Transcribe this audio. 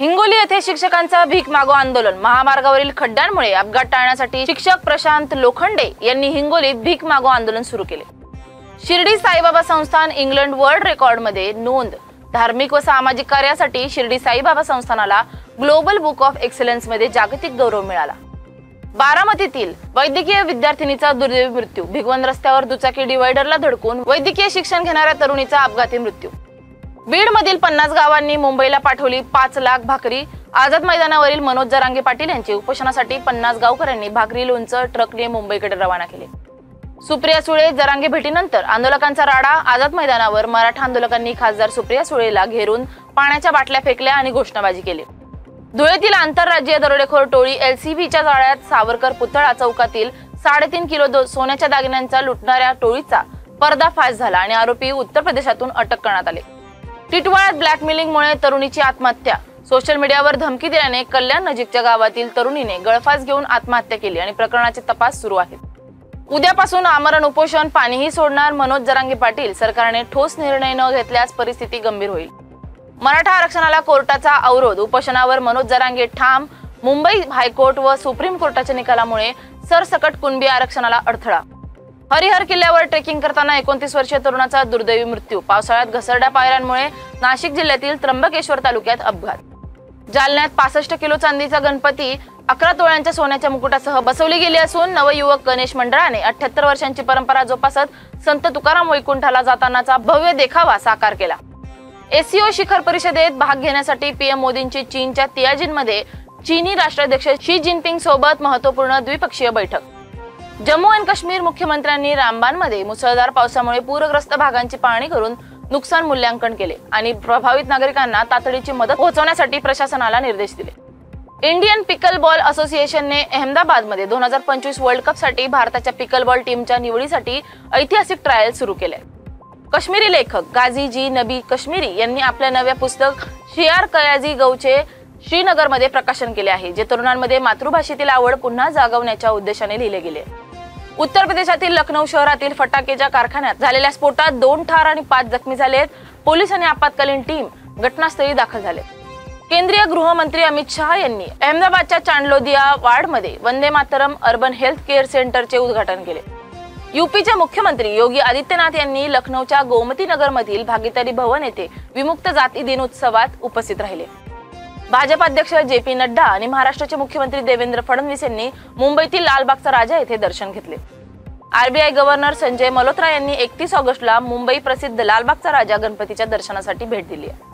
हिंगोली येथे शिक्षकांचा भीक मागो आंदोलन। महामार्गावरील खड्ड्यांमुळे अपघात टाळण्यासाठी शिक्षक प्रशांत लोखंडे यांनी हिंगोलीत भीक मागो आंदोलन सुरू केले। शिर्डी साईबाबा संस्थान इंग्लंड वर्ल्ड रेकॉर्ड मध्ये नोंद। धार्मिक व सामाजिक कार्यासाठी शिर्डी साईबाबा संस्थानाला ग्लोबल बुक ऑफ एक्सलन्स मध्ये जागतिक गौरव मिळाला। बारामतीतील वैद्यकीय विद्यार्थिनीचा दुर्दैवी मृत्यू। भिगवण रस्त्यावर दुचाकी डिवायडरला धडकून वैद्यकीय शिक्षण घेणाऱ्या तरुणीचा अपघाती मृत्यू। बीड मधील 50 गावांनी मुंबईला पाठवली 5 लाख भाकरी। आझाद मैदानावरील मनोज जरांगे पाटील यांचे उपोषणासाठी 50 गावकऱ्यांनी भाकरी लोणचं ट्रकने मुंबईकडे रवाना केले। सुप्रिया सुळे जरांगे भेटीनंतर आंदोलकांचा राडा। आझाद मैदानावर मराठा आंदोलकांनी खासदार सुप्रिया सुळेला घेरून पाण्याच्या बाटल्या फेकल्या आणि घोषणाबाजी केली। धुळेतील आंतरराज्यीय दरोडेखोर टोळी LCBच्या जाळ्यात सावरकर पुतळा चौकातील 3.5 किलो सोन्याच्या दागिन्यांचा लुटणाऱ्या टोळीचा पर्दाफाश झाला आणि आरोपी उत्तर प्रदेशातून अटक करण्यात आले। टिटवाळ्यात ब्लॅकमेलिंगमुळे तरुणीची आत्महत्या। सोशल मीडियावर धमकी दिल्याने कल्याण नजीकच्या गावातील तरुणीने गळफास घेऊन आत्महत्या केली आणि प्रकरणाचे तपास सुरू आहेत। उद्यापासून आमरण उपोषण, पाणीही सोडणार मनोज जरांगे पाटील। सरकारने ठोस निर्णय न घेतल्यास परिस्थिती गंभीर होईल। मराठा आरक्षणाला कोर्टाचा अवरोध। उपोषणावर मनोज जरांगे ठाम। मुंबई हायकोर्ट व सुप्रीम कोर्टाच्या निकालामुळे सरसकट कुणबी आरक्षणाला अडथळा। हरिहर किल्ल्यावर ट्रेकिंग करताना 29 वर्षीय तरुणाचा दुर्दैवी मृत्यू। पावसाळ्यात घसरड्या पायऱ्यांमुळे नाशिक जिल्ह्यातील त्र्यंबकेश्वर तालुक्यात अपघात। जालन्यात 65 किलो चांदीचा गणपती 11 तोळ्यांच्या सोन्याच्या मुकुटासह बसवली गेली असून नवयुवक गणेश मंडळाने 78 वर्षांची परंपरा जोपासत संत तुकाराम वैकुंठाला जातानाचा भव्य देखावा साकार केला। SCO शिखर परिषदेत भाग घेण्यासाठी PM मोदींची चीनच्या तियाजिनमध्ये चीनी राष्ट्राध्यक्ष शी जिनपिंग सोबत महत्त्वपूर्ण द्विपक्षीय बैठक। जम्मू आणि काश्मीर मुख्यमंत्र्यांनी रामबानमध्ये मुसळधार पावसामुळे पूरग्रस्त भागांची पाहणी करून नुकसान मूल्यांकन केले आणि प्रभावित नागरिकांना तातडीची मदत पोहोचवण्यासाठी प्रशासनाला निर्देश दिले। इंडियन पिकल बॉल असोसिएशनने अहमदाबादमध्ये 2025 वर्ल्ड कप साठी भारताच्या पिकल बॉल टीमच्या निवडीसाठी ऐतिहासिक ट्रायल सुरू केले। काश्मीरी लेखक गाझी जी नबी काश्मीरी यांनी आपल्या नव्या पुस्तक शियार कयाजी गौचे श्रीनगरमध्ये प्रकाशन केले आहे, जे तरुणांमध्ये मातृभाषेतील आवड पुन्हा जागवण्याच्या उद्देशाने लिहिले गेले। उत्तर प्रदेशातील लखनौ शहरातील फटाकेच्या कारखान्यात झालेल्या स्फोटात 2 ठार आणि 5 जखमी झालेत। पोलीस आणि आपत्कालीन टीम घटनास्थळी दाखल झाले। केंद्रीय गृहमंत्री अमित शहा यांनी अहमदाबादच्या चांडलोदिया वार्डमध्ये Vande Mataram urban health care सेंटरचे उद्घाटन केले। यूपीचे मुख्यमंत्री योगी आदित्यनाथ यांनी लखनौच्या गोमती नगर मधील भागीदारी भवन येथे विमुक्त जाती दिन उत्सवात उपस्थित राहिले। भाजप अध्यक्ष JP नड्डा आणि महाराष्ट्राचे मुख्यमंत्री देवेंद्र फडणवीस यांनी मुंबईतील लालबागचा राजा येथे दर्शन घेतले। RBI गव्हर्नर संजय मल्होत्रा यांनी 31 ऑगस्टला मुंबई प्रसिद्ध लालबागचा राजा गणपतीच्या दर्शनासाठी भेट दिली आहे।